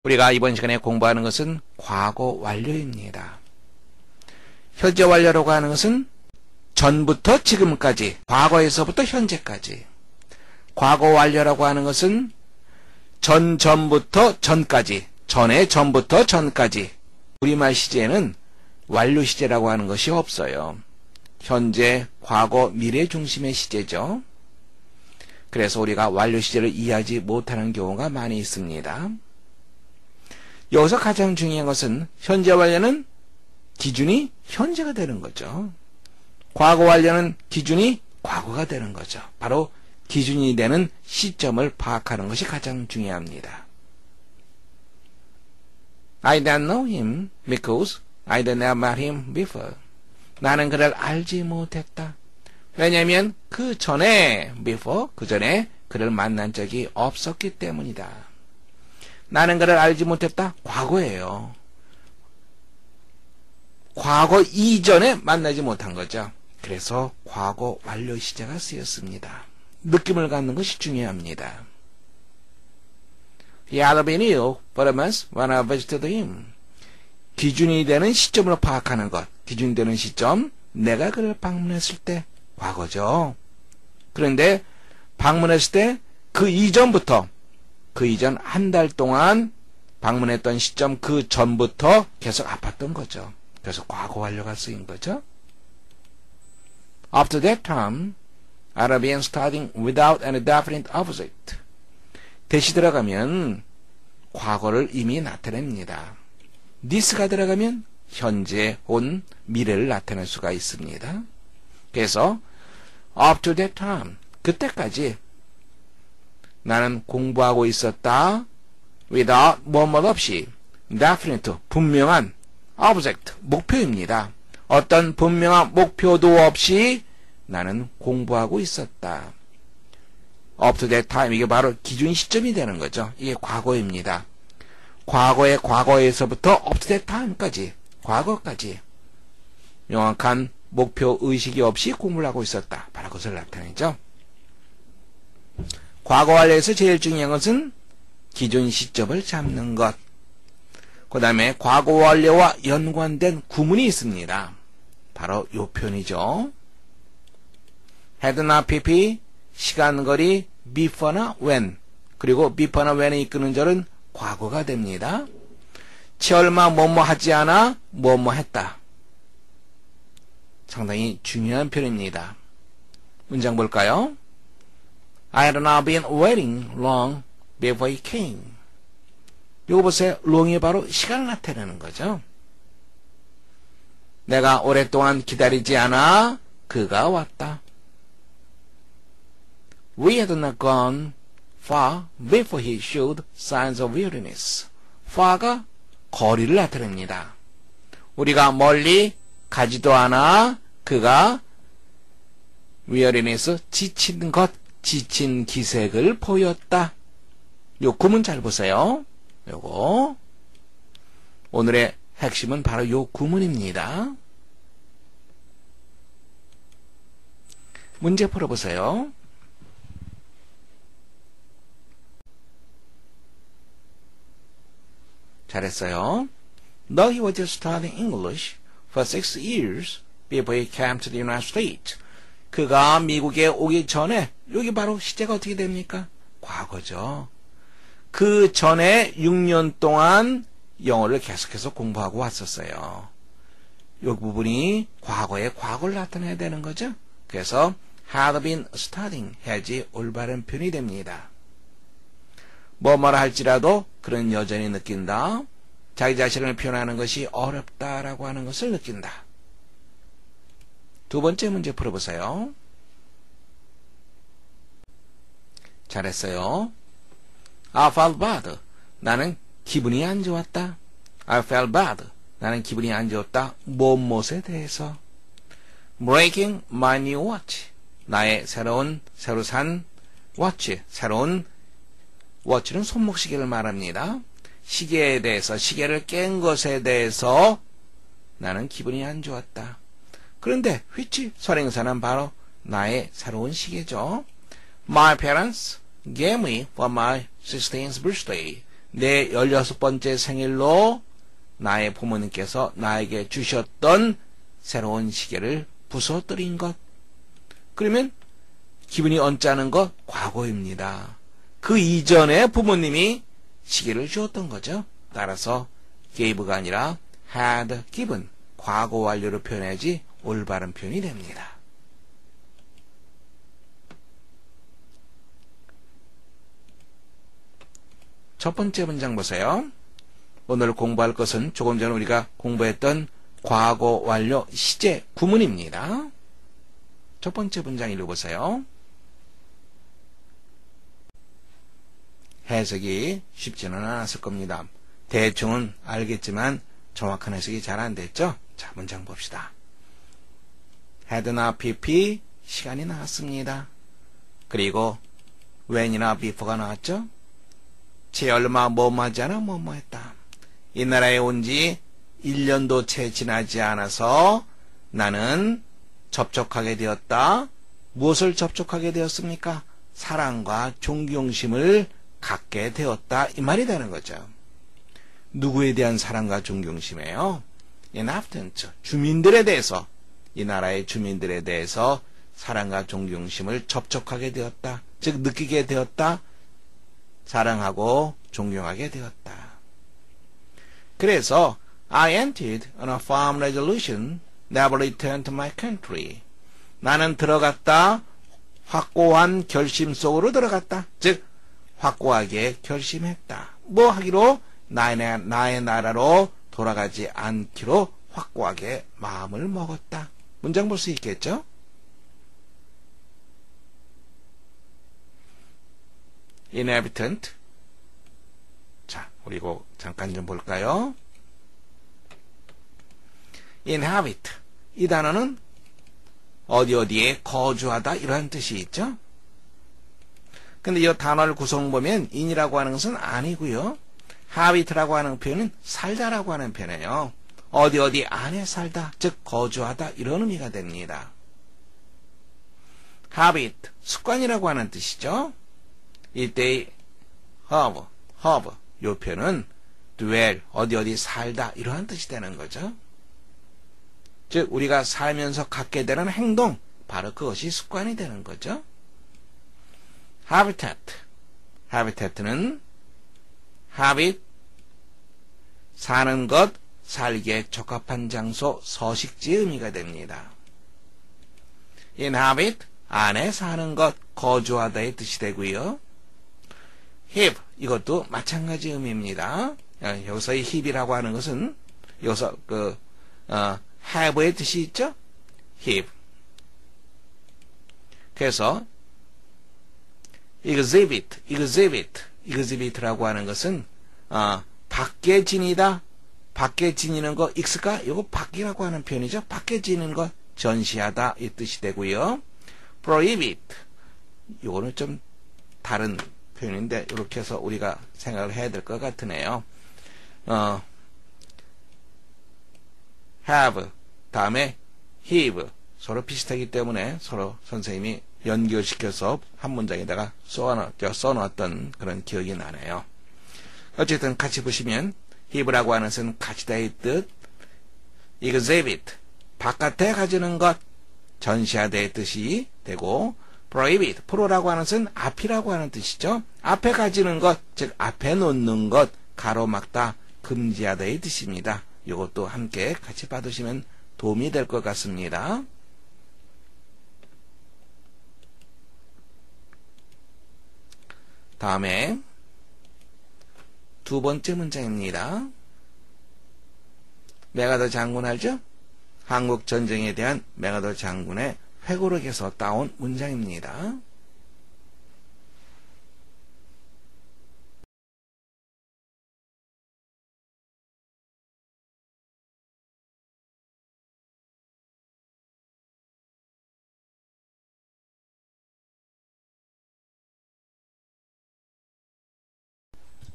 우리가 이번 시간에 공부하는 것은 과거 완료입니다. 현재 완료라고 하는 것은 전부터 지금까지, 과거에서부터 현재까지. 과거 완료라고 하는 것은 전부터 전까지, 전의 전부터 전까지. 우리말 시제에는 완료 시제라고 하는 것이 없어요. 현재, 과거, 미래 중심의 시제죠. 그래서 우리가 완료 시제를 이해하지 못하는 경우가 많이 있습니다. 여기서 가장 중요한 것은 현재 완료는 기준이 현재가 되는 거죠. 과거 완료는 기준이 과거가 되는 거죠. 바로 기준이 되는 시점을 파악하는 것이 가장 중요합니다. I don't know him because I don't never met him before. 나는 그를 알지 못했다. 왜냐하면 그 전에, before, 그 전에 그를 만난 적이 없었기 때문이다. 나는 그를 알지 못했다. 과거예요. 과거 이전에 만나지 못한 거죠. 그래서 과거 완료 시제가 쓰였습니다. 느낌을 갖는 것이 중요합니다. He had been ill for a month when I visited him. 기준이 되는 시점으로 파악하는 것. 기준이 되는 시점, 내가 그를 방문했을 때, 과거죠. 그런데 방문했을 때 그 이전부터, 그 이전 한 달 동안 방문했던 시점 그 전부터 계속 아팠던 거죠. 그래서 과거 완료가 쓰인 거죠. After that time, I had been studying without any definite object. 대시 들어가면 과거를 이미 나타냅니다. this가 들어가면 현재 혹은 미래를 나타낼 수가 있습니다. 그래서 up to that time, 그때까지 나는 공부하고 있었다. without 뭐뭐 없이 definite, 분명한 object, 목표입니다. 어떤 분명한 목표도 없이 나는 공부하고 있었다. up to that time, 이게 바로 기준 시점이 되는 거죠. 이게 과거입니다. 과거의 과거에서부터 up to that time까지, 과거까지 명확한 목표 의식이 없이 공부를 하고 있었다. 바로 그것을 나타내죠. 과거 완료에서 제일 중요한 것은 기준 시점을 잡는 것. 그 다음에 과거 완료와 연관된 구문이 있습니다. 바로 요 표현이죠. had not pp, 시간거리, before나 when, 그리고 before나 when을 이끄는 절은 과거가 됩니다. 치얼마 뭐뭐 하지 않아 뭐뭐 했다. 상당히 중요한 표현입니다. 문장 볼까요? I had not been waiting long before he came. 이거 보세요. long이 바로 시간을 나타내는 거죠. 내가 오랫동안 기다리지 않아 그가 왔다. We had not gone far before he showed signs of weariness. far가 거리를 나타냅니다. 우리가 멀리 가지도 않아 그가 weariness, 지친 것, 지친 기색을 보였다. 요 구문 잘 보세요. 요거 오늘의 핵심은 바로 요 구문입니다. 문제 풀어보세요. 잘했어요. Though he was studying English for 6 years before he came to the United States. 그가 미국에 오기 전에, 여기 바로 시제가 어떻게 됩니까? 과거죠. 그 전에 6년 동안 영어를 계속해서 공부하고 왔었어요. 이 부분이 과거의 과거를 나타내야 되는 거죠. 그래서 had been studying 해야지 올바른 표현이 됩니다. 뭐뭐라 할지라도 그는 여전히 느낀다. 자기 자신을 표현하는 것이 어렵다라고 하는 것을 느낀다. 두 번째 문제 풀어보세요. 잘했어요. I felt bad. 나는 기분이 안 좋았다. I felt bad. 나는 기분이 안 좋았다. 무엇에 대해서. Breaking my new watch. 나의 새로 산 watch. 새로운 watch는 손목시계를 말합니다. 시계에 대해서, 시계를 깬 것에 대해서 나는 기분이 안 좋았다. 그런데 which 선행사는 바로 나의 새로운 시계죠. My parents gave me for my 16th birthday. 내 16번째 생일로 나의 부모님께서 나에게 주셨던 새로운 시계를 부숴뜨린 것. 그러면 기분이 언짢은 것 과거입니다. 그 이전에 부모님이 시계를 주었던 거죠. 따라서 gave가 아니라 had given, 과거 완료로 표현해야지 올바른 표현이 됩니다. 첫 번째 문장 보세요. 오늘 공부할 것은 조금 전에 우리가 공부했던 과거 완료 시제 구문입니다. 첫 번째 문장 읽어보세요. 해석이 쉽지는 않았을 겁니다. 대충은 알겠지만 정확한 해석이 잘 안 됐죠? 자, 문장 봅시다. had나 pp, 시간이 나왔습니다. 그리고 when이나 before가 나왔죠? 채 얼마 뭐뭐하지 않아 뭐뭐했다. 이 나라에 온 지 1년도 채 지나지 않아서 나는 접촉하게 되었다. 무엇을 접촉하게 되었습니까? 사랑과 존경심을 갖게 되었다. 이 말이 되는 거죠. 누구에 대한 사랑과 존경심이에요? inhabitant, 주민들에 대해서, 이 나라의 주민들에 대해서 사랑과 존경심을 접촉하게 되었다. 즉 느끼게 되었다. 사랑하고 존경하게 되었다. 그래서 I entered on a firm resolution never return to my country. 나는 들어갔다. 확고한 결심 속으로 들어갔다. 즉 확고하게 결심했다. 뭐 하기로? 나의 나라로 돌아가지 않기로 확고하게 마음을 먹었다. 문장 볼 수 있겠죠? inhabitant. 자, 그리고 잠깐 좀 볼까요? inhabit. 이 단어는 어디에 거주하다 이런 뜻이 있죠? 근데 이 단어를 구성 보면 in이라고 하는 것은 아니고요. habit라고 하는 표현은 살다라고 하는 표현이에요. 어디 안에 살다, 즉 거주하다 이런 의미가 됩니다. habit, 습관이라고 하는 뜻이죠. 이때의 have 요 표현은 dwell, 어디 살다 이러한 뜻이 되는 거죠. 즉 우리가 살면서 갖게 되는 행동, 바로 그것이 습관이 되는 거죠. habitat는 habit, 사는 것, 살기에 적합한 장소, 서식지의 의미가 됩니다. inhabit, 안에 사는 것, 거주하다의 뜻이 되고요. have, 이것도 마찬가지 의미입니다. 여기서 이 have이라고 하는 것은 여기서 have의 뜻이 있죠? have. 그래서 exhibit라고 하는 것은 밖에 지니다, 밖에 지니는 거, ex가 이거 밖이라고 하는 표현이죠. 밖에 지니는 거, 전시하다 이 뜻이 되고요. prohibit, 이거는 좀 다른 표현인데 이렇게 해서 우리가 생각을 해야 될 것 같으네요. have 다음에 have 서로 비슷하기 때문에 서로 선생님이 연결시켜서 한 문장에다가 써놓았던 그런 기억이 나네요. 어쨌든 같이 보시면 have라고 하는 것은 가지다의 뜻, exhibit 바깥에 가지는 것, 전시하다의 뜻이 되고, prohibit 프로라고 하는 것은 앞이라고 하는 뜻이죠. 앞에 가지는 것, 즉 앞에 놓는 것, 가로막다, 금지하다의 뜻입니다. 이것도 함께 같이 받으시면 도움이 될 것 같습니다. 다음에 두 번째 문장입니다. 맥아더 장군 알죠? 한국 전쟁에 대한 맥아더 장군의 회고록에서 따온 문장입니다.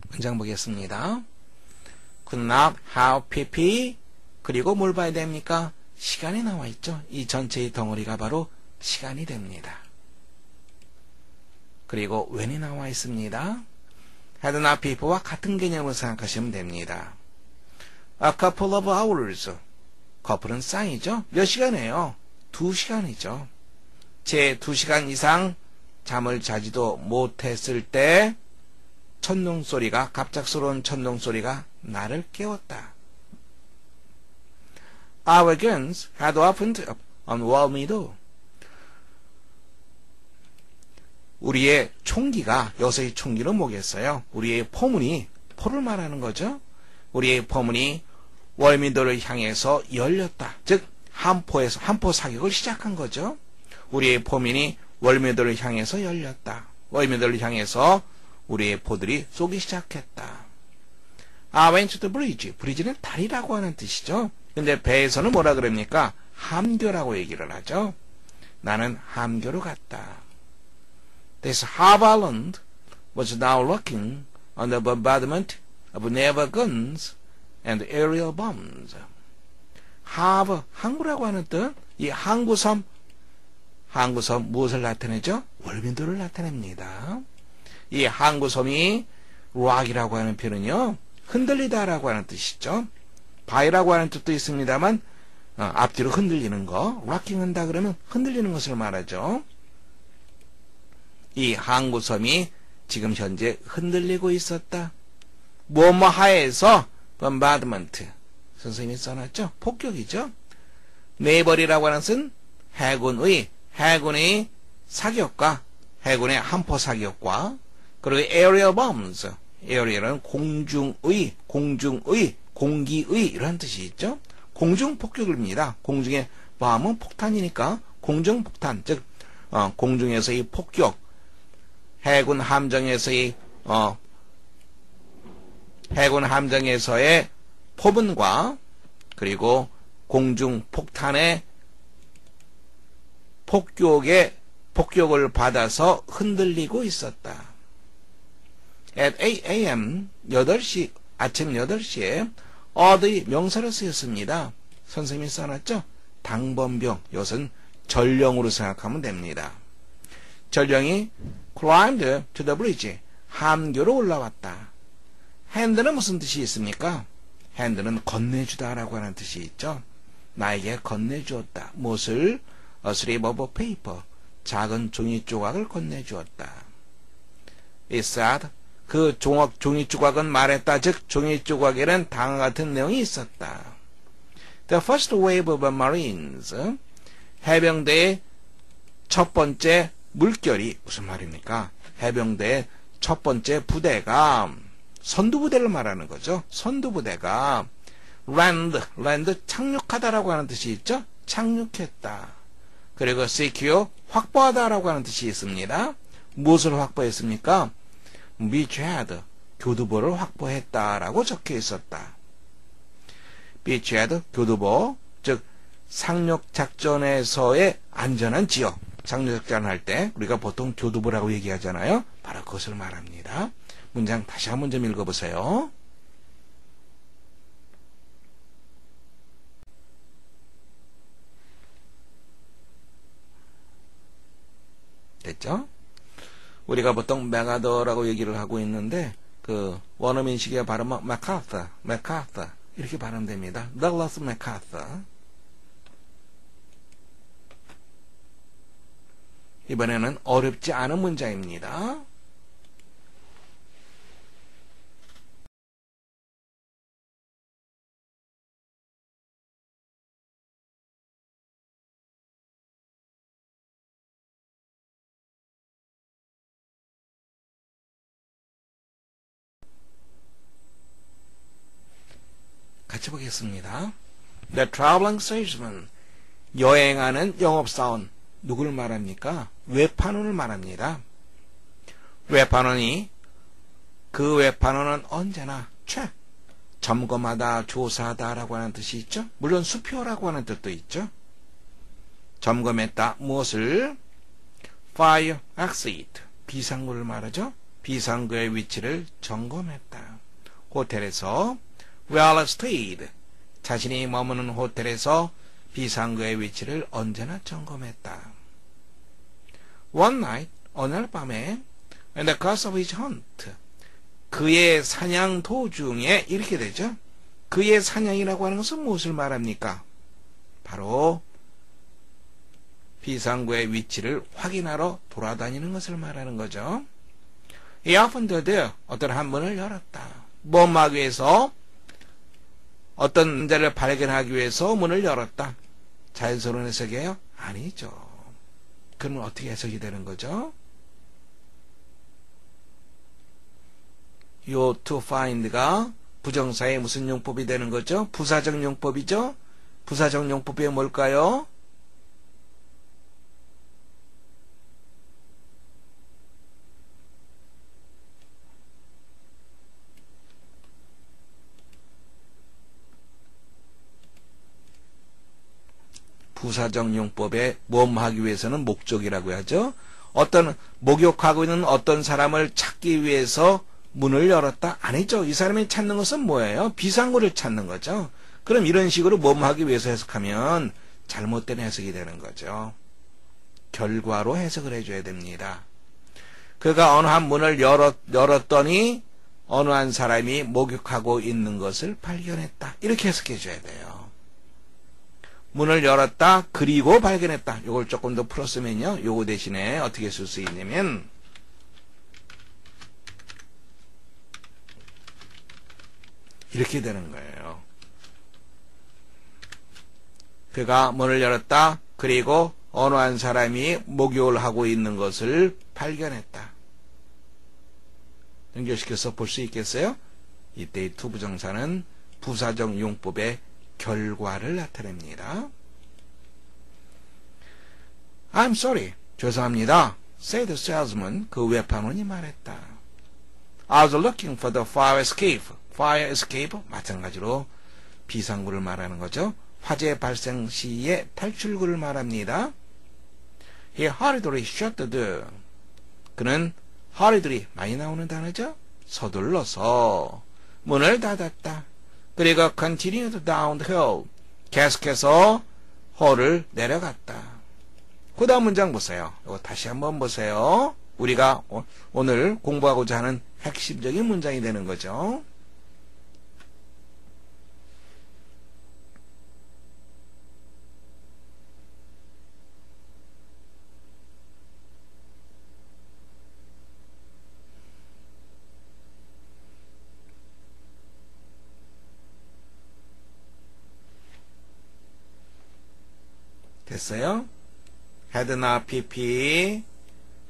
문장 보겠습니다. Could not have pp 그리고 뭘 봐야 됩니까? 시간이 나와 있죠. 이 전체의 덩어리가 바로 시간이 됩니다. 그리고 when이 나와 있습니다. had not people와 같은 개념으로 생각하시면 됩니다. A couple of hours. 커플은 쌍이죠. 몇 시간이에요? 2시간이죠. 제 2시간 이상 잠을 자지도 못했을 때 천둥소리가, 갑작스러운 천둥소리가 나를 깨웠다. Our guns had opened up on Walmido. 우리의 총기가, 여기서 이 총기는 뭐겠어요? 우리의 포문이, 포를 말하는 거죠. 우리의 포문이 월미도를 향해서 열렸다. 즉 한포 사격을 시작한 거죠. 우리의 포문이 월미도를 향해서 열렸다. 월미도를 향해서 우리의 포들이 쏘기 시작했다. I went to the bridge. 브리지는 다리라고 하는 뜻이죠. 근데 배에서는 뭐라 그럽니까? 함교라고 얘기를 하죠. 나는 함교로 갔다. This Harbor Island was now looking on the bombardment of naval guns and aerial bombs. Harbor, 항구라고 하는 뜻. 이 항구섬 무엇을 나타내죠? 월미도를 나타냅니다. 이 항구섬이 rock이라고 하는 표현은요, 흔들리다라고 하는 뜻이죠. 바위라고 하는 뜻도 있습니다만 앞뒤로 흔들리는 거, rocking 한다 그러면 흔들리는 것을 말하죠. 이 항구섬이 지금 현재 흔들리고 있었다. 뭐뭐 하에서 bombardment. 선생님이 써놨죠? 폭격이죠. 네벌이라고 하는 것은 해군의 사격과 해군의 함포 사격과 그리고 aerial bombs. aerial은 공기의 이런 뜻이 있죠. 공중 폭격입니다. 공중의 bomb은 폭탄이니까 공중 폭탄, 즉 공중에서의 폭격, 해군 함정에서의 포문과 그리고 공중 폭탄의 폭격을 받아서 흔들리고 있었다. At 8 a.m. 아침 8시에 어의 명사로 쓰였습니다. 선생님이 써놨죠? 당번병, 이것은 전령으로 생각하면 됩니다. 전령이 climbed to the bridge, 함교로 올라왔다. hand는 무슨 뜻이 있습니까? hand는 건네주다라고 하는 뜻이 있죠. 나에게 건네주었다. 무엇을? A slip of paper, 작은 종이 조각을 건네주었다. It said, 그 종이 조각은 말했다. 즉 종이 조각에는 다음과 같은 내용이 있었다. The first wave of Marines, 해병대의 첫 번째 물결이 무슨 말입니까? 해병대의 첫 번째 부대가 선두부대를 말하는 거죠. 선두부대가 land 착륙하다라고 하는 뜻이 있죠. 착륙했다. 그리고 secure 확보하다라고 하는 뜻이 있습니다. 무엇을 확보했습니까? beachhead 교두보를 확보했다라고 적혀 있었다. beachhead 교두보, 즉 상륙 작전에서의 안전한 지역. 상륙 작전을 할 때 우리가 보통 교두보라고 얘기하잖아요. 바로 그것을 말합니다. 문장 다시 한번 좀 읽어보세요. 됐죠? 우리가 보통 메가더라고 얘기를 하고 있는데 그 원어민식의 발음은 맥카터 이렇게 발음됩니다. Douglas MacArthur. 이번에는 어렵지 않은 문장입니다. 같이 보겠습니다. The traveling salesman, 여행하는 영업사원, 누구를 말합니까? 외판원을 말합니다. 외판원이, 그 외판원은 언제나 점검하다, 조사하다라고 하는 뜻이 있죠. 물론 수표라고 하는 뜻도 있죠. 점검했다. 무엇을? Fire exit, 비상구를 말하죠. 비상구의 위치를 점검했다. 호텔에서 well stayed, 자신이 머무는 호텔에서 비상구의 위치를 언제나 점검했다. One night, 어느 날 밤에, in the course of his hunt, 그의 사냥 도중에 이렇게 되죠. 그의 사냥이라고 하는 것은 무엇을 말합니까? 바로 비상구의 위치를 확인하러 돌아다니는 것을 말하는 거죠. He opened the door. 어떤 한 문을 열었다. 뭐 하기 위해서? 어떤 남자를 발견하기 위해서 문을 열었다. 자연스러운 해석이에요? 아니죠. 그러면 어떻게 해석이 되는 거죠? 요 to find가 부정사의 무슨 용법이 되는 거죠? 부사적 용법이죠? 부사적 용법이 뭘까요? 부사적 용법에 뭐하기 위해서는 목적이라고 하죠. 어떤 목욕하고 있는 어떤 사람을 찾기 위해서 문을 열었다? 아니죠. 이 사람이 찾는 것은 뭐예요? 비상구를 찾는 거죠. 그럼 이런 식으로 뭐하기 위해서 해석하면 잘못된 해석이 되는 거죠. 결과로 해석을 해줘야 됩니다. 그가 어느 한 문을 열었더니 어느 한 사람이 목욕하고 있는 것을 발견했다. 이렇게 해석해 줘야 돼요. 문을 열었다. 그리고 발견했다. 이걸 조금 더 풀었으면요. 요거 대신에 어떻게 쓸 수 있냐면 이렇게 되는 거예요. 그가 문을 열었다. 그리고 어느 한 사람이 목욕을 하고 있는 것을 발견했다. 연결시켜서 볼 수 있겠어요? 이때의 to 부정사는 부사적 용법의 결과를 나타냅니다. I'm sorry. 죄송합니다. said the salesman. 그 외판원이 말했다. I was looking for the fire escape. fire escape 마찬가지로 비상구를 말하는 거죠. 화재 발생 시에 탈출구를 말합니다. He hurriedly shut the door. 그는 hurriedly 많이 나오는 단어죠. 서둘러서 문을 닫았다. 그리고 continued down the hill. 계속해서 홀을 내려갔다. 그 다음 문장 보세요. 이거 다시 한번 보세요. 우리가 오늘 공부하고자 하는 핵심적인 문장이 되는 거죠. 됐어요? had나 pp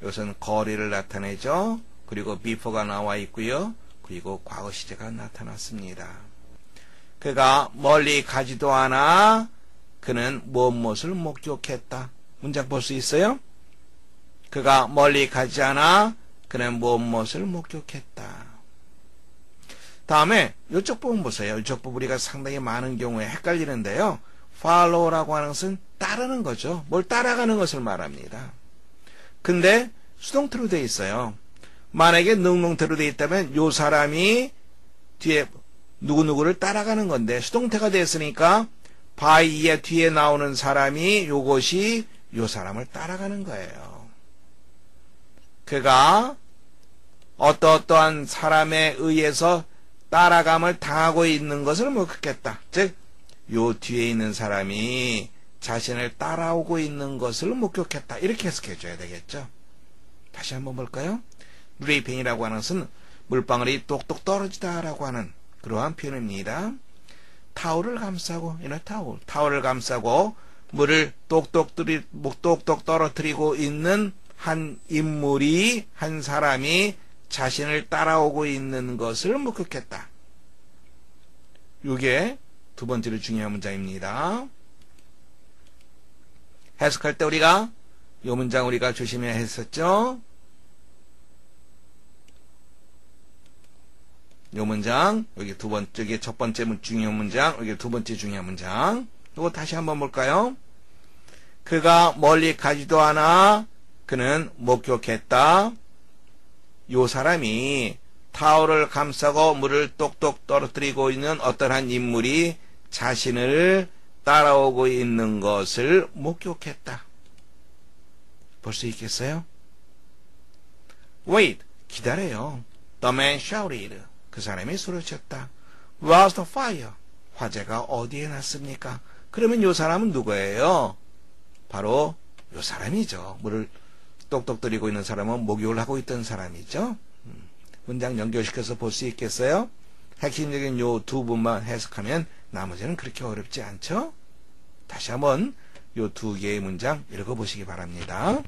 이것은 거리를 나타내죠. 그리고 before가 나와 있고요. 그리고 과거 시제가 나타났습니다. 그가 멀리 가지도 않아 그는 무엇을 목격했다. 문장 볼 수 있어요? 그가 멀리 가지 않아 그는 무엇을 목격했다. 다음에 이쪽 부분 보세요. 이쪽 부분 우리가 상당히 많은 경우에 헷갈리는데요. follow라고 하는 것은 따르는 거죠. 뭘 따라가는 것을 말합니다. 근데 수동태로 되어 있어요. 만약에 능동태로 되어 있다면 요 사람이 뒤에 누구누구를 따라가는 건데 수동태가 됐으니까 by의 뒤에 나오는 사람이 요것이 요 사람을 따라가는 거예요. 그가 어떠한 사람에 의해서 따라감을 당하고 있는 것을 목격했다. 즉, 요 뒤에 있는 사람이 자신을 따라오고 있는 것을 목격했다. 이렇게 해석해 줘야 되겠죠. 다시 한번 볼까요? 드레이핑이라고 하는 것은 물방울이 똑똑 떨어지다라고 하는 그러한 표현입니다. 타올을 감싸고, 타올을 감싸고 물을 똑똑 떨어뜨리고 있는 한 인물이, 한 사람이 자신을 따라오고 있는 것을 목격했다. 이게 두 번째로 중요한 문장입니다. 해석할 때 우리가 이 문장 우리가 조심해야 했었죠. 이 문장 여기 두 번째, 여기 첫 번째 중요한 문장, 여기 두 번째 중요한 문장. 이거 다시 한번 볼까요? 그가 멀리 가지도 않아 그는 목격했다. 요 사람이 타올을 감싸고 물을 똑똑 떨어뜨리고 있는 어떠한 인물이 자신을 따라오고 있는 것을 목격했다. 볼 수 있겠어요? Wait, 기다려요. The man shouted. 그 사람이 소리쳤다. Where's the fire? 화재가 어디에 났습니까? 그러면 요 사람은 누구예요? 바로 요 사람이죠. 물을 똑똑 들이고 있는 사람은 목욕을 하고 있던 사람이죠. 문장 연결시켜서 볼 수 있겠어요? 핵심적인 요 두 분만 해석하면 나머지는 그렇게 어렵지 않죠? 다시 한번 요 두 개의 문장 읽어보시기 바랍니다.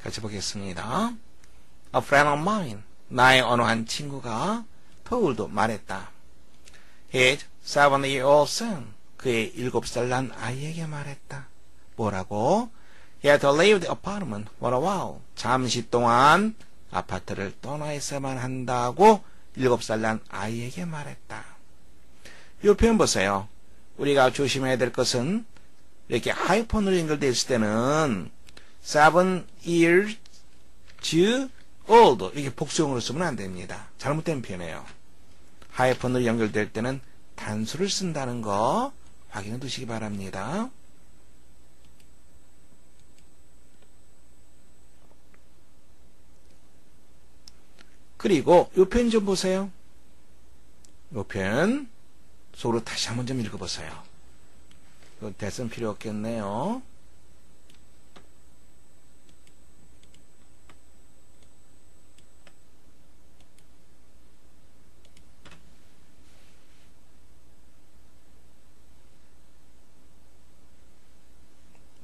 같이 보겠습니다. A friend of mine, 나의 어느 한 친구가 told, 말했다. His 7-year-old son, 그의 7살 난 아이에게 말했다. 뭐라고? He had to leave the apartment for a while. 잠시 동안 아파트를 떠나 있어야만 한다고 7살 난 아이에게 말했다. 이 표현 보세요. 우리가 조심해야 될 것은 이렇게 하이폰으로 연결되어 있을 때는 7 years old 이렇게 복수형으로 쓰면 안 됩니다. 잘못된 표현이에요. 하이폰으로 연결될 때는 단수를 쓴다는 거 확인해 두시기 바랍니다. 그리고 이 표현 좀 보세요. 이 표현 속으로 다시 한번 좀 읽어보세요. 이거 대선 필요 없겠네요.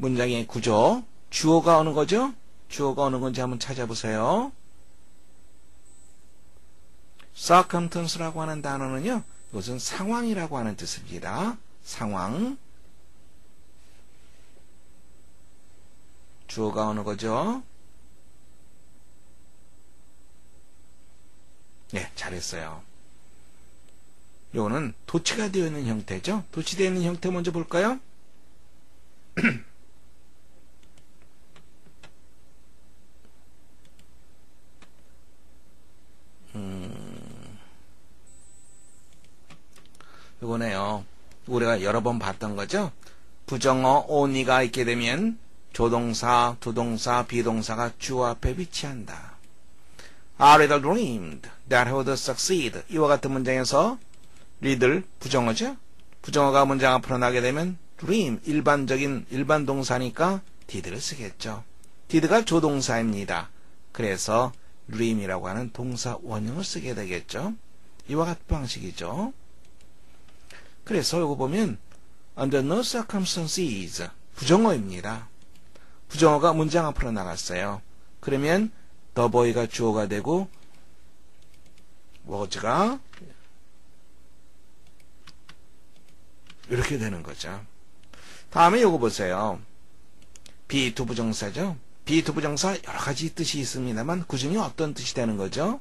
문장의 구조, 주어가 어느 거죠? 주어가 어느 건지 한번 찾아보세요. circumstance라고 하는 단어는요, 이것은 상황이라고 하는 뜻입니다. 상황. 주어가 어느 거죠? 네, 잘했어요. 요거는 도치가 되어 있는 형태죠? 도치되어 있는 형태 먼저 볼까요? 이거네요. 우리가 여러 번 봤던 거죠. 부정어 only가 있게 되면 조동사, 두동사, 비동사가 주어 앞에 위치한다. I little dreamed that I would succeed. 이와 같은 문장에서 little 부정어죠. 부정어가 문장 앞으로 나게 되면 dream 일반 동사니까 did를 쓰겠죠. did가 조동사입니다. 그래서 dream이라고 하는 동사 원형을 쓰게 되겠죠. 이와 같은 방식이죠. 그래서 이거 보면 under no circumstances 부정어입니다. 부정어가 문장 앞으로 나갔어요. 그러면 the boy가 주어가 되고 was가 이렇게 되는 거죠. 다음에 이거 보세요. be to 부정사죠. be to 부정사 여러 가지 뜻이 있습니다만 그 중에 어떤 뜻이 되는 거죠?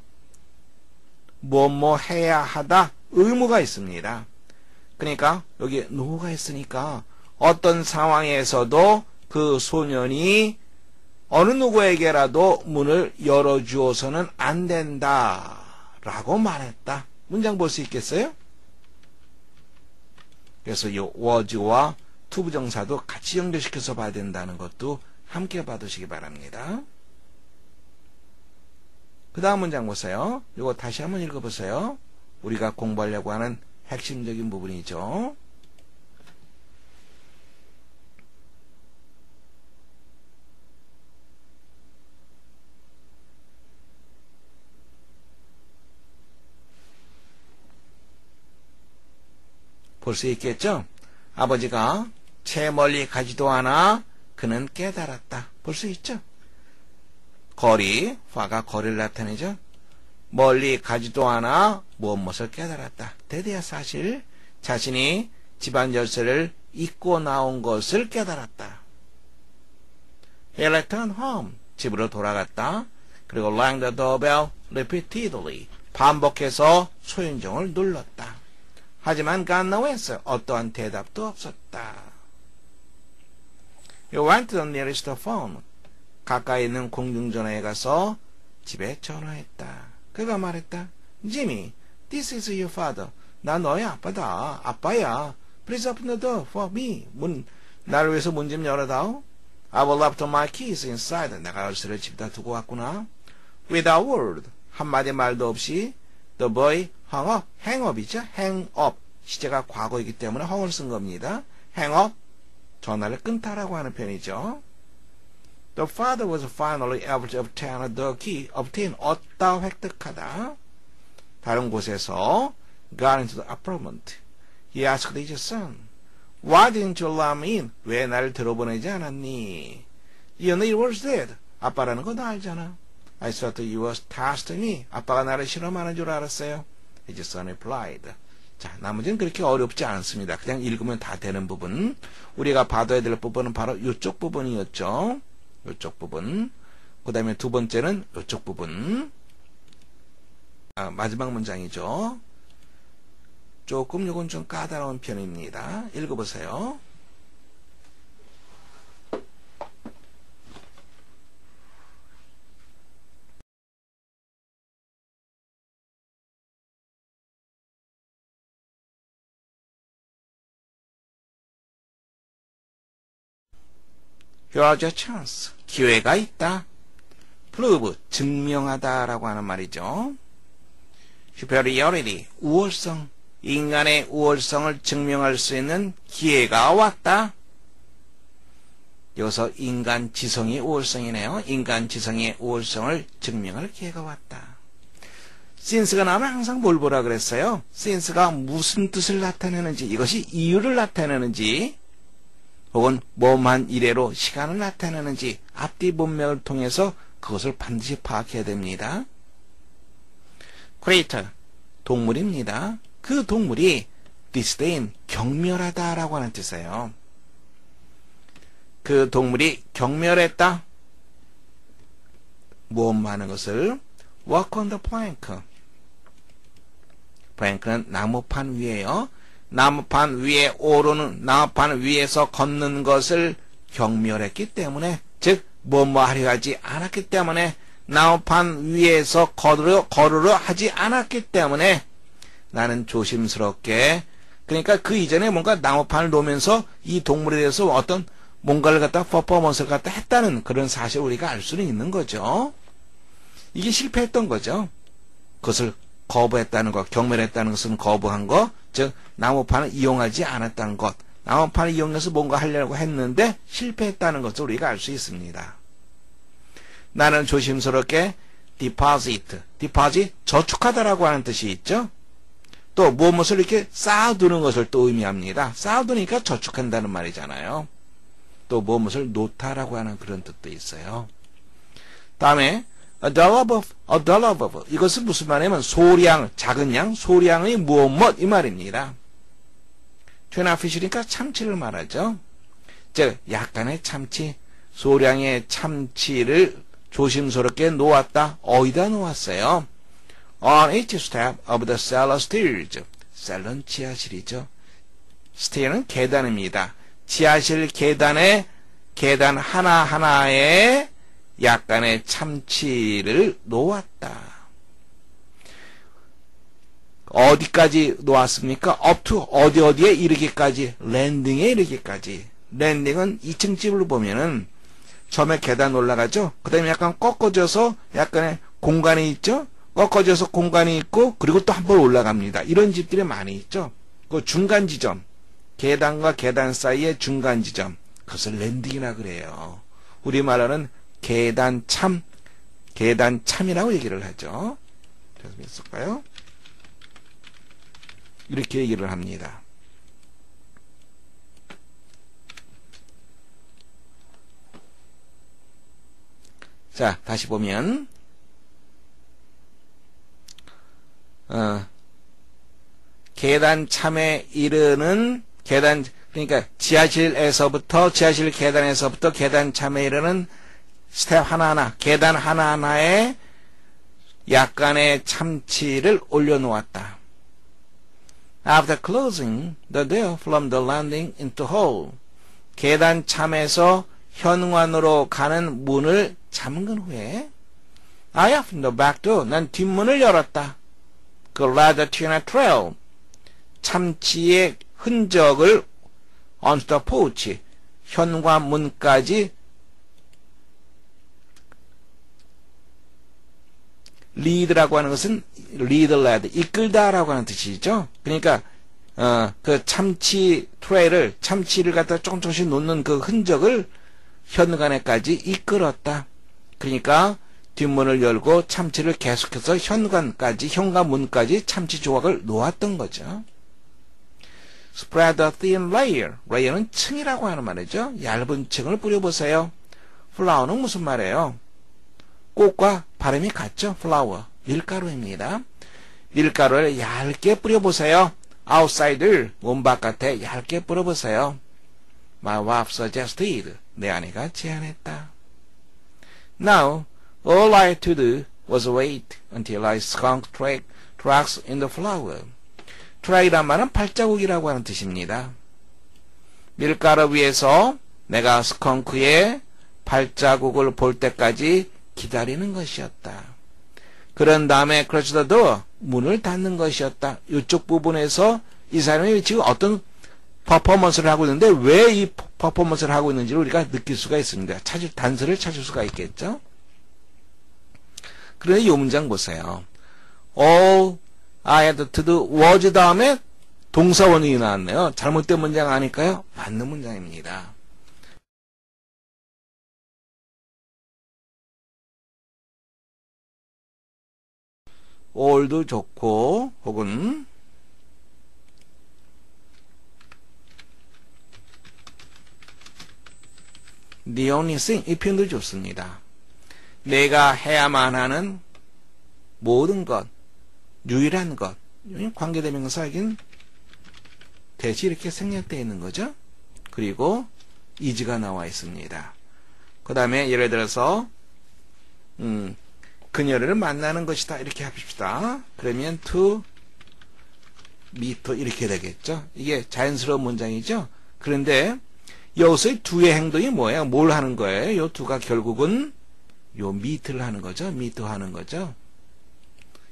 뭐 해야 하다 의무가 있습니다. 그러니까 여기에 no가 있으니까 어떤 상황에서도 그 소년이 어느 누구에게라도 문을 열어주어서는 안 된다 라고 말했다. 문장 볼 수 있겠어요? 그래서 이 was와 to 부정사도 같이 연결시켜서 봐야 된다는 것도 함께 봐두시기 바랍니다. 그 다음 문장 보세요. 이거 다시 한번 읽어보세요. 우리가 공부하려고 하는 핵심적인 부분이죠. 볼 수 있겠죠? 아버지가 채 멀리 가지도 않아 그는 깨달았다. 볼 수 있죠? 거리, 화가 거리를 나타내죠? 멀리 가지도 않아 무엇을 깨달았다. 대대야 사실 자신이 집안 열쇠를 잊고 나온 것을 깨달았다. He returned home. 집으로 돌아갔다. 그리고 rang the doorbell repeatedly. 반복해서 초인종을 눌렀다. 하지만 got no answer. 어떠한 대답도 없었다. You went to the nearest phone. 가까이 있는 공중전화에 가서 집에 전화했다. 그가 말했다. Jimmy, this is your father. 나 너의 아빠다. 아빠야. Please open the door for me. 나를 위해서 문 좀 열어다오. I will left my keys inside. 내가 열쇠를 집에다 두고 왔구나. Without a word. 한마디 말도 없이 the boy hung up. hang up이죠. hang up. 시제가 과거이기 때문에 hung을 쓴 겁니다. hang up. 전화를 끊다라고 하는 표현이죠. The father was finally able to obtain the key. obtain, 얻다, 획득하다. 다른 곳에서 got into the apartment. He asked his son, Why didn't you let me in? 왜 나를 들어보내지 않았니? You knew it was dead. 아빠라는 거 다 알잖아. I thought you were testing me. 아빠가 나를 실험하는 줄 알았어요. His son replied. 자, 나머지는 그렇게 어렵지 않습니다. 그냥 읽으면 다 되는 부분. 우리가 봐둬야 될 부분은 바로 이쪽 부분이었죠. 이쪽 부분. 그 다음에 두 번째는 이쪽 부분. 마지막 문장이죠. 조금 이건 좀 까다로운 편입니다. 읽어보세요. Here's your chance. 기회가 있다. Prove, 증명하다라고 하는 말이죠. Superiority, 우월성. 인간의 우월성을 증명할 수 있는 기회가 왔다. 여기서 인간 지성의 우월성이네요. 인간 지성의 우월성을 증명할 기회가 왔다. since가 나오면 항상 뭘 보라 그랬어요? since가 무슨 뜻을 나타내는지, 이것이 이유를 나타내는지, 혹은 뭐만 이래로 시간을 나타내는지 앞뒤 문맥을 통해서 그것을 반드시 파악해야 됩니다. creator, 동물입니다. 그 동물이 disdain, 경멸하다라고 하는 뜻이에요. 그 동물이 경멸했다. 무엇하는 것을 walk on the plank. plank는 나무판 위에요. 나무판 위에 오르는, 나무판 위에서 걷는 것을 경멸했기 때문에, 즉 뭐뭐 하려 하지 않았기 때문에, 나무판 위에서 걸으려 하지 않았기 때문에 나는 조심스럽게, 그러니까 그 이전에 뭔가 나무판을 놓으면서 이 동물에 대해서 어떤 뭔가를 갖다 퍼포먼스를 갖다 했다는 그런 사실을 우리가 알 수는 있는 거죠. 이게 실패했던 거죠. 그것을 거부했다는 것, 경멸했다는 것은 거부한 것, 즉 나무판을 이용하지 않았다는 것, 나무판을 이용해서 뭔가 하려고 했는데 실패했다는 것을 우리가 알 수 있습니다. 나는 조심스럽게 deposit, 저축하다라고 하는 뜻이 있죠. 또 무엇을 이렇게 쌓아두는 것을 또 의미합니다. 쌓아두니까 저축한다는 말이잖아요. 또 무엇을 놓다라고 하는 그런 뜻도 있어요. 다음에 a dollar of 이것은 무슨 말이냐면 소량, 작은 양, 소량의 무엇 이 말입니다. tuna fish니까 참치를 말하죠. 즉 약간의 참치, 소량의 참치를 조심스럽게 놓았다. 어디다 놓았어요? On each step of the cellar stairs. 셀러는 지하실이죠. stair는 계단입니다. 지하실 계단에 계단 하나하나에 약간의 참치를 놓았다. 어디까지 놓았습니까? up to 어디에 이르기까지, 랜딩에 이르기까지. 랜딩은 2층 집을 보면은 처음에 계단 올라가죠. 그 다음에 약간 꺾어져서 약간의 공간이 있죠. 꺾어져서 공간이 있고 그리고 또 한 번 올라갑니다. 이런 집들이 많이 있죠. 그 중간 지점, 계단과 계단 사이의 중간 지점, 그것을 랜딩이라 그래요. 우리말로는 계단참이라고 얘기를 하죠. 됐을까요? 이렇게 얘기를 합니다. 자, 다시 보면 계단참에 이르는 그러니까 지하실 계단에서부터 계단참에 이르는 스텝 하나하나, 계단 하나하나에 약간의 참치를 올려놓았다. After closing the door from the landing into hall, 계단참에서 현관으로 가는 문을 잠근 후에 I opened the back door. 난 뒷문을 열었다. 그 ladder to a trail. 참치의 흔적을 on the porch. 현관문까지 lead라고 하는 것은 lead led, 이끌다라고 하는 뜻이죠. 그러니까 그 참치 트레이를 참치를 갖다 조금씩 놓는 그 흔적을 현관에까지 이끌었다. 그러니까 뒷문을 열고 참치를 계속해서 현관문까지 참치 조각을 놓았던 거죠. Spread a thin layer. layer는 층이라고 하는 말이죠. 얇은 층을 뿌려보세요. flower는 무슨 말이에요? 꽃과 발음이 같죠? flower. 밀가루입니다. 밀가루를 얇게 뿌려보세요. outside를 몸 바깥에 얇게 뿌려보세요. My wife suggested. 내 아내가 제안했다. Now, all I had to do was wait until I skunk tracks in the flour. 트라이란 말은 발자국이라고 하는 뜻입니다. 밀가루 위에서 내가 스컹크의 발자국을 볼 때까지 기다리는 것이었다. 그런 다음에 close the door, 문을 닫는 것이었다. 이쪽 부분에서 이 사람이 지금 어떤 퍼포먼스를 하고 있는데 왜 이 퍼포먼스를 하고 있는지를 우리가 느낄 수가 있습니다. 단서를 찾을 수가 있겠죠. 그런데 이 문장 보세요. All I had to do was 다음에 동사원이 나왔네요. 잘못된 문장 아닐까요? 맞는 문장입니다. all도 좋고 혹은 the only thing 이 표현도 좋습니다. 내가 해야만 하는 모든 것, 유일한 것, 관계대명사에겐 대시 이렇게 생략되어 있는 거죠. 그리고 is가 나와 있습니다. 그 다음에 예를 들어서 그녀를 만나는 것이다 이렇게 합시다. 그러면 to meet 이렇게 되겠죠. 이게 자연스러운 문장이죠. 그런데 여기서의 do의 행동이 뭐예요? 뭘 하는 거예요? 요 do가 결국은 요 meet를 하는 거죠. meet 하는 거죠.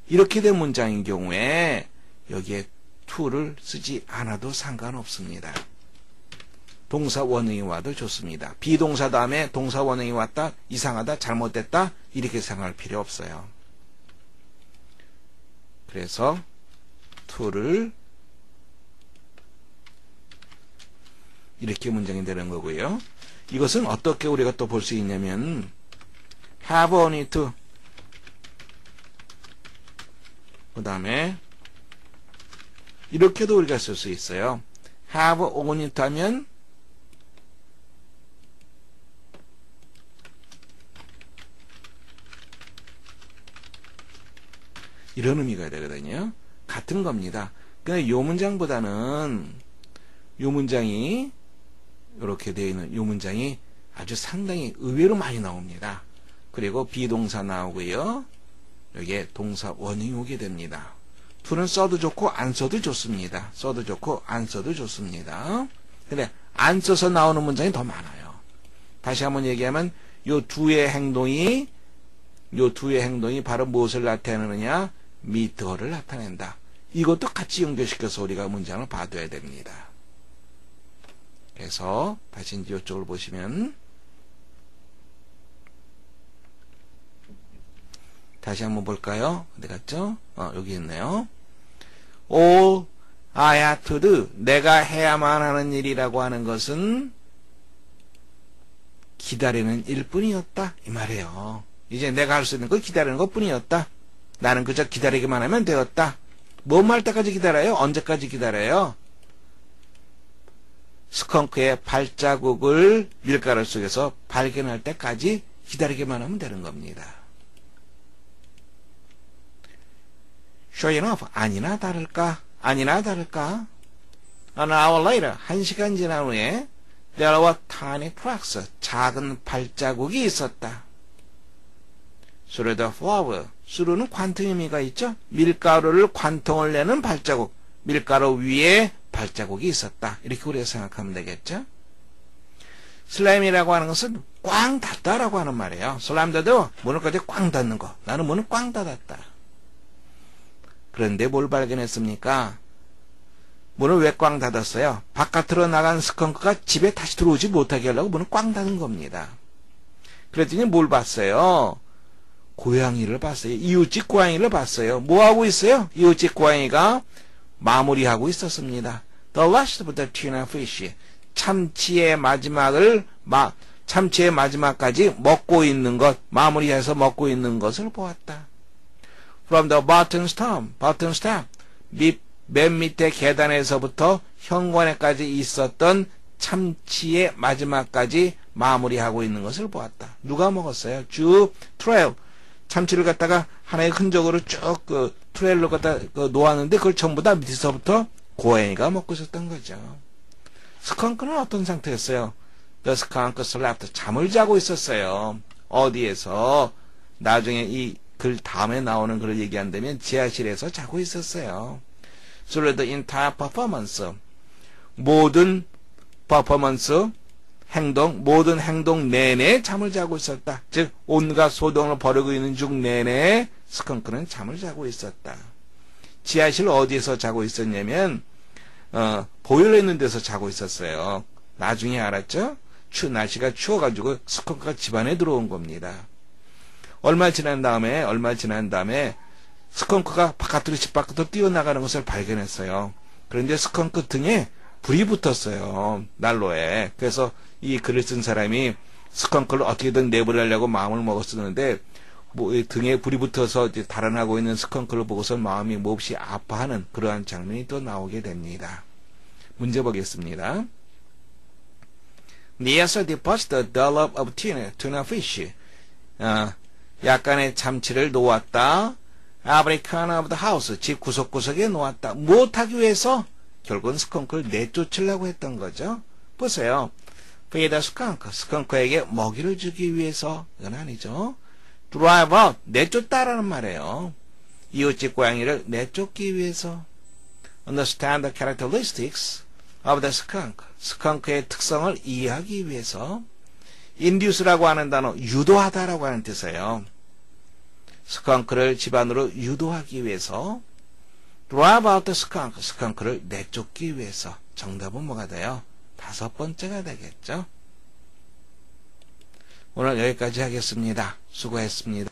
이렇게 된 문장인 경우에 여기에 to를 쓰지 않아도 상관없습니다. 동사 원형이 와도 좋습니다. 비동사 다음에 동사 원형이 왔다, 이상하다, 잘못됐다 이렇게 생각할 필요 없어요. 그래서 to를 이렇게 문장이 되는 거고요. 이것은 어떻게 우리가 또 볼 수 있냐면 have only to 그 다음에 이렇게도 우리가 쓸 수 있어요. have only to 하면 이런 의미가 되거든요. 같은 겁니다. 근데 요 문장보다는 요 문장이 이렇게 되어 있는 요 문장이 아주 상당히 의외로 많이 나옵니다. 그리고 비동사 나오고요. 여기에 동사 원형이 오게 됩니다. to는 써도 좋고 안 써도 좋습니다. 써도 좋고 안 써도 좋습니다. 근데 안 써서 나오는 문장이 더 많아요. 다시 한번 얘기하면 요 두의 행동이 바로 무엇을 나타내느냐? meet를 나타낸다. 이것도 같이 연결시켜서 우리가 문장을 봐둬야 됩니다. 그래서 다시 이제 이쪽을 보시면 다시 한번 볼까요? 어디 갔죠? 여기 있네요. All I had to do, 내가 해야만 하는 일이라고 하는 것은 기다리는 일뿐이었다 이 말이에요. 이제 내가 할 수 있는 건 기다리는 것뿐이었다. 나는 그저 기다리기만 하면 되었다. 뭔 말 때까지 기다려요? 언제까지 기다려요? 스컹크의 발자국을 밀가루 속에서 발견할 때까지 기다리기만 하면 되는 겁니다. Sure enough, 아니나 다를까? An hour later, 1시간 지난 후에 there were tiny tracks, 작은 발자국이 있었다. Through the flour, through는 관통 의미가 있죠? 밀가루를 관통을 내는 발자국, 밀가루 위에 발자국이 있었다. 이렇게 우리가 생각하면 되겠죠? 슬램이라고 하는 것은 꽝 닫다라고 하는 말이에요. 슬램더도 문을까지 꽝 닫는 거. 나는 문을 꽝 닫았다. 그런데 뭘 발견했습니까? 문을 왜 꽝 닫았어요? 바깥으로 나간 스컹크가 집에 다시 들어오지 못하게 하려고 문을 꽝 닫은 겁니다. 그랬더니 뭘 봤어요? 고양이를 봤어요. 이웃집 고양이를 봤어요. 뭐 하고 있어요? 이웃집 고양이가 마무리하고 있었습니다. The last of the tuna fish. 참치의 마지막까지 먹고 있는 것, 마무리해서 먹고 있는 것을 보았다. From the bottom step. 맨 밑에 계단에서부터 현관에까지 있었던 참치의 마지막까지 마무리하고 있는 것을 보았다. 누가 먹었어요? 쭉 트레일. 참치를 갖다가 하나의 흔적으로 쭉 트레일로 갖다 놓았는데 그걸 전부 다 밑에서부터 고양이가 먹고 있었던 거죠. 스컹크는 어떤 상태였어요? The skunk slept. 잠을 자고 있었어요. 어디에서? 나중에 이 글 다음에 나오는 글을 얘기한다면 지하실에서 자고 있었어요. Through the entire performance. 모든 퍼포먼스, 모든 행동 내내 잠을 자고 있었다. 즉 온갖 소동을 벌이고 있는 중 내내 스컹크는 잠을 자고 있었다. 지하실 어디에서 자고 있었냐면 보일러 있는 데서 자고 있었어요. 나중에 알았죠? 날씨가 추워가지고 스컹크가 집 안에 들어온 겁니다. 얼마 지난 다음에 스컹크가 집 밖으로 뛰어나가는 것을 발견했어요. 그런데 스컹크 등에 불이 붙었어요. 난로에. 그래서 이 글을 쓴 사람이 스컹크를 어떻게든 내보내려고 마음을 먹었었는데 등에 불이 붙어서 이제 달아나고 있는 스컹크를 보고서 마음이 몹시 아파하는 그러한 장면이 또 나오게 됩니다. 문제 보겠습니다. Near deposited a dollop of tuna fish. 약간의 참치를 놓았다. Every corner of the house. 집 구석구석에 놓았다. 무엇하기 위해서? 결국은 스컹크를 내쫓으려고 했던 거죠. 보세요. Feed the skunk. 스컹크에게 먹이를 주기 위해서. 이건 아니죠. Drive out. 내쫓다라는 말이에요. 이웃집 고양이를 내쫓기 위해서. Understand the characteristics of the skunk. 스컹크의 특성을 이해하기 위해서. Induce라고 하는 단어, 유도하다라고 하는 뜻이에요. 스컹크를 집 안으로 유도하기 위해서. Drive out the skunk. 스컹크를 내쫓기 위해서. 정답은 뭐가 돼요? 5번째가 되겠죠. 오늘 여기까지 하겠습니다. 수고했습니다.